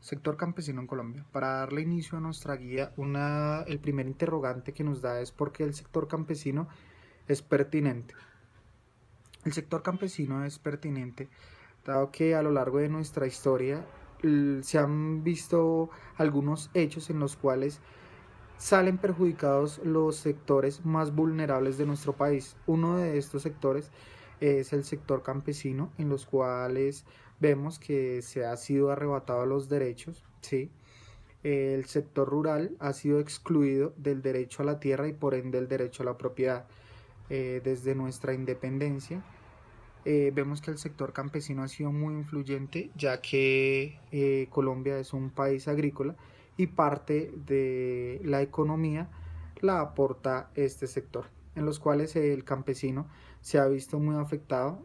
Sector campesino en Colombia. Para darle inicio a nuestra guía, el primer interrogante que nos da es por qué el sector campesino es pertinente. El sector campesino es pertinente dado que a lo largo de nuestra historia se han visto algunos hechos en los cuales salen perjudicados los sectores más vulnerables de nuestro país. Uno de estos sectores es el sector campesino, en los cuales vemos que se ha sido arrebatado los derechos, ¿sí? El sector rural ha sido excluido del derecho a la tierra y por ende el derecho a la propiedad. Desde nuestra independencia, vemos que el sector campesino ha sido muy influyente, ya que Colombia es un país agrícola y parte de la economía la aporta este sector, en los cuales el campesino se ha visto muy afectado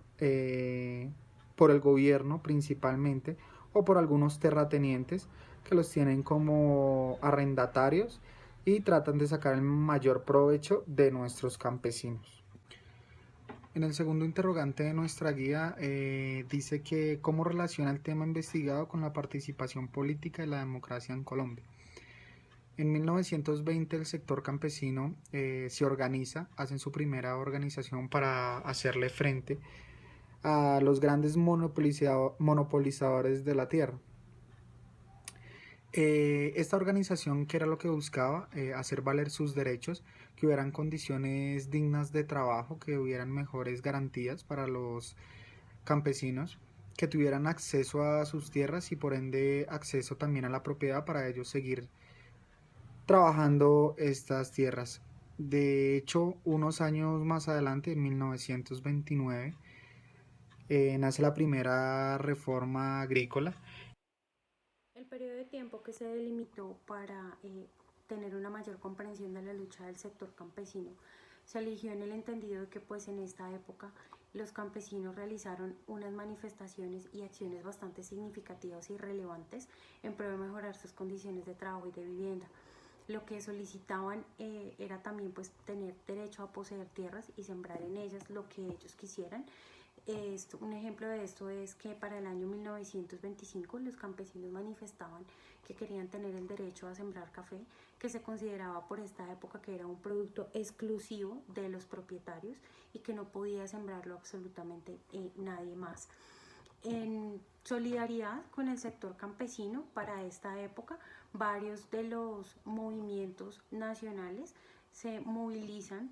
por el gobierno principalmente o por algunos terratenientes que los tienen como arrendatarios y tratan de sacar el mayor provecho de nuestros campesinos. En el segundo interrogante de nuestra guía dice que cómo relaciona el tema investigado con la participación política y la democracia en Colombia. En 1920 el sector campesino se organiza, hacen su primera organización para hacerle frente a los grandes monopolizadores de la tierra. Esta organización, ¿qué era lo que buscaba? Hacer valer sus derechos, que hubieran condiciones dignas de trabajo, que hubieran mejores garantías para los campesinos, que tuvieran acceso a sus tierras y por ende acceso también a la propiedad para ellos seguir trabajando estas tierras. De hecho, unos años más adelante, en 1929, nace la primera reforma agrícola. El periodo de tiempo que se delimitó para tener una mayor comprensión de la lucha del sector campesino se eligió en el entendido de que pues en esta época los campesinos realizaron unas manifestaciones y acciones bastante significativas y relevantes en pro de mejorar sus condiciones de trabajo y de vivienda. Lo que solicitaban era también pues tener derecho a poseer tierras y sembrar en ellas lo que ellos quisieran. Un ejemplo de esto es que para el año 1925 los campesinos manifestaban que querían tener el derecho a sembrar café, que se consideraba por esta época que era un producto exclusivo de los propietarios y que no podía sembrarlo absolutamente nadie más. En solidaridad con el sector campesino para esta época, varios de los movimientos nacionales se movilizan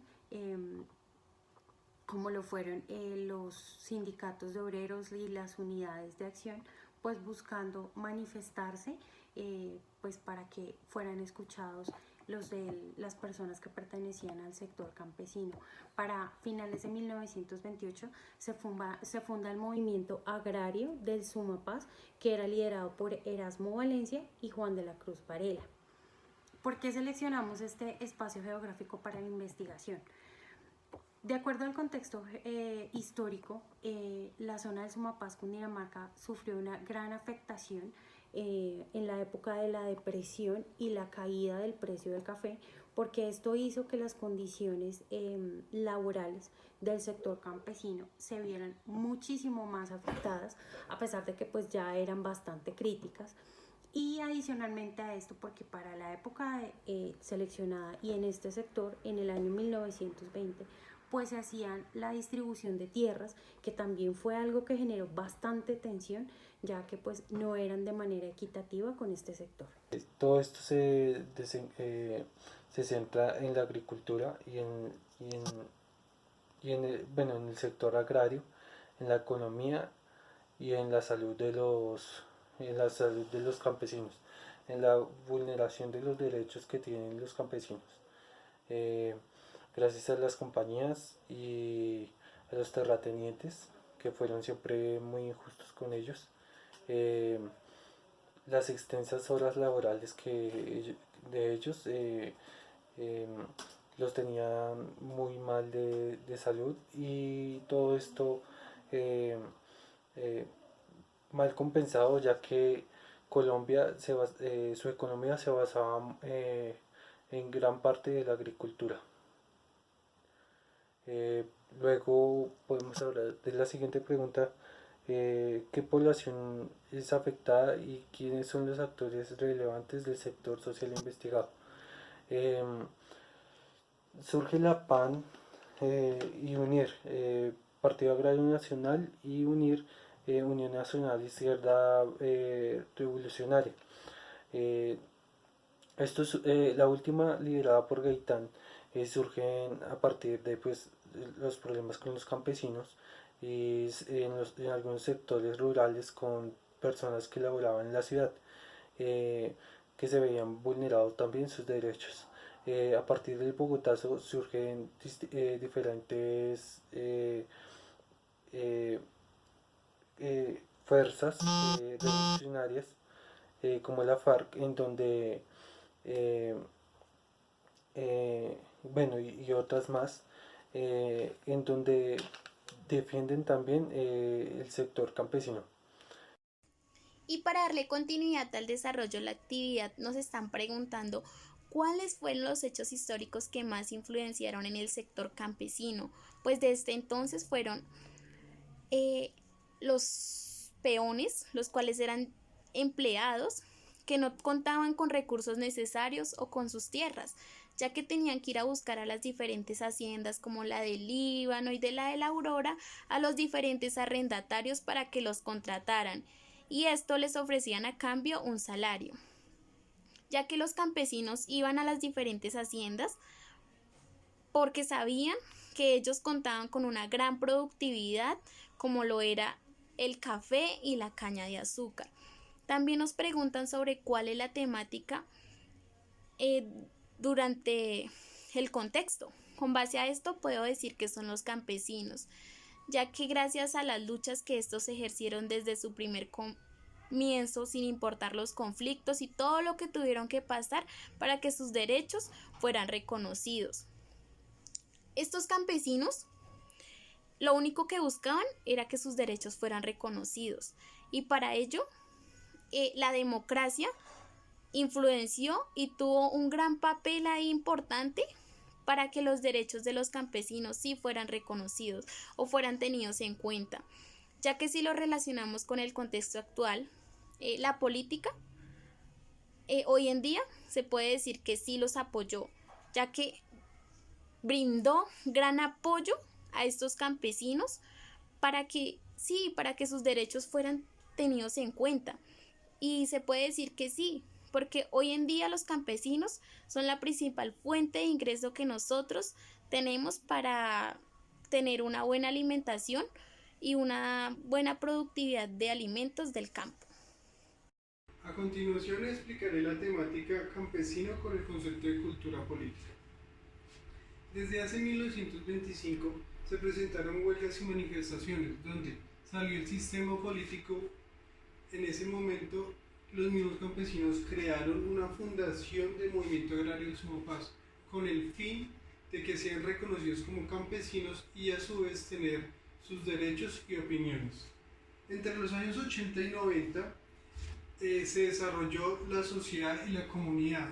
como lo fueron los sindicatos de obreros y las unidades de acción, pues buscando manifestarse pues para que fueran escuchados los de las personas que pertenecían al sector campesino. Para finales de 1928 se funda el movimiento agrario del Sumapaz, que era liderado por Erasmo Valencia y Juan de la Cruz Varela. ¿Por qué seleccionamos este espacio geográfico para la investigación? De acuerdo al contexto histórico, la zona del Sumapaz, Cundinamarca, sufrió una gran afectación en la época de la depresión y la caída del precio del café, porque esto hizo que las condiciones laborales del sector campesino se vieran muchísimo más afectadas, a pesar de que pues ya eran bastante críticas. Y adicionalmente a esto, porque para la época seleccionada y en este sector, en el año 1920, pues se hacían la distribución de tierras, que también fue algo que generó bastante tensión, ya que pues no eran de manera equitativa con este sector. Todo esto se centra en la agricultura y en, bueno, en el sector agrario, en la economía y en la salud en la salud de los campesinos, en la vulneración de los derechos que tienen los campesinos. Eh, Gracias a las compañías y a los terratenientes que fueron siempre muy injustos con ellos. Eh, las extensas horas laborales de ellos eh, los tenían muy mal de salud y todo esto eh, eh, mal compensado, ya que su economía se basaba en gran parte de la agricultura. Eh, Luego podemos hablar de la siguiente pregunta, qué población es afectada y quiénes son los actores relevantes del sector social investigado. Eh, Surge la PAN y UNIR, Partido Agrario Nacional, y UNIR, Unión Nacional Izquierda Revolucionaria. Eh, la última, liderada por Gaitán, surgen a partir de pues, los problemas con los campesinos y en algunos sectores rurales con personas que laboraban en la ciudad, eh, que se veían vulnerados también sus derechos. A partir del Bogotazo surgen diferentes eh, fuerzas revolucionarias como la FARC, en donde eh, bueno, y otras más, en donde defienden también el sector campesino. Y para darle continuidad al desarrollo de la actividad, nos están preguntando cuáles fueron los hechos históricos que más influenciaron en el sector campesino. Pues desde entonces fueron los peones, los cuales eran empleados que no contaban con recursos necesarios o con sus tierras, ya que tenían que ir a buscar a las diferentes haciendas como la del Líbano y de la Aurora a los diferentes arrendatarios para que los contrataran, y esto les ofrecían a cambio un salario, ya que los campesinos iban a las diferentes haciendas porque sabían que ellos contaban con una gran productividad como lo era el café y la caña de azúcar. También nos preguntan sobre cuál es la temática durante el contexto. Con base a esto puedo decir que son los campesinos, ya que gracias a las luchas que estos ejercieron desde su primer comienzo, sin importar los conflictos y todo lo que tuvieron que pasar para que sus derechos fueran reconocidos. Estos campesinos lo único que buscaban era que sus derechos fueran reconocidos, y para ello la democracia influenció y tuvo un gran papel ahí importante para que los derechos de los campesinos sí fueran reconocidos o fueran tenidos en cuenta, ya que si lo relacionamos con el contexto actual, la política hoy en día se puede decir que sí los apoyó, ya que brindó gran apoyo a estos campesinos para que sus derechos fueran tenidos en cuenta. Y se puede decir que sí, porque hoy en día los campesinos son la principal fuente de ingreso que nosotros tenemos para tener una buena alimentación y una buena productividad de alimentos del campo. A continuación explicaré la temática campesino con el concepto de cultura política. Desde hace 1925 se presentaron huelgas y manifestaciones donde salió el sistema político. En ese momento los mismos campesinos crearon una fundación del movimiento agrario del Sumapaz con el fin de que sean reconocidos como campesinos y a su vez tener sus derechos y opiniones. Entre los años 80 y 90 se desarrolló la sociedad y la comunidad,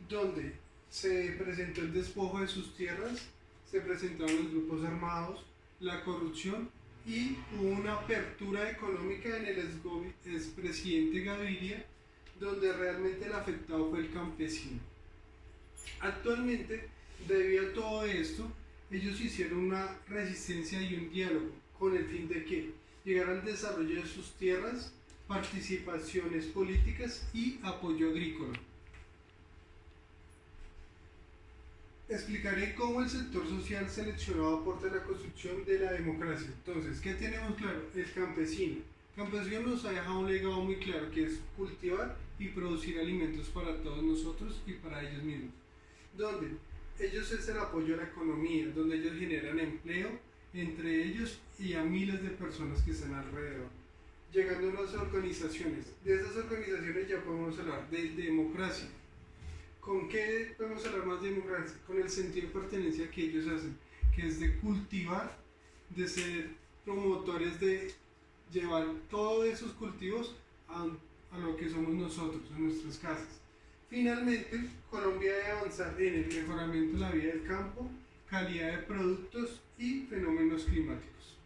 donde se presentó el despojo de sus tierras, se presentaron los grupos armados, la corrupción y hubo una apertura económica en el expresidente Gaviria, donde realmente el afectado fue el campesino. Actualmente, debido a todo esto, ellos hicieron una resistencia y un diálogo con el fin de que llegara al desarrollo de sus tierras, participaciones políticas y apoyo agrícola. Explicaré cómo el sector social seleccionado aporta a la construcción de la democracia. Entonces, ¿qué tenemos claro? El campesino. El campesino nos ha dejado un legado muy claro, que es cultivar y producir alimentos para todos nosotros y para ellos mismos. Donde ellos es el apoyo a la economía, donde ellos generan empleo entre ellos y a miles de personas que están alrededor. Llegando a las organizaciones. De estas organizaciones ya podemos hablar de democracia. ¿Con qué podemos hablar más de democracia? Con el sentido de pertenencia que ellos hacen, que es de cultivar, de ser promotores de llevar todos esos cultivos a lo que somos nosotros, a nuestras casas. Finalmente, Colombia debe avanzar en el mejoramiento de la vida del campo, calidad de productos y fenómenos climáticos.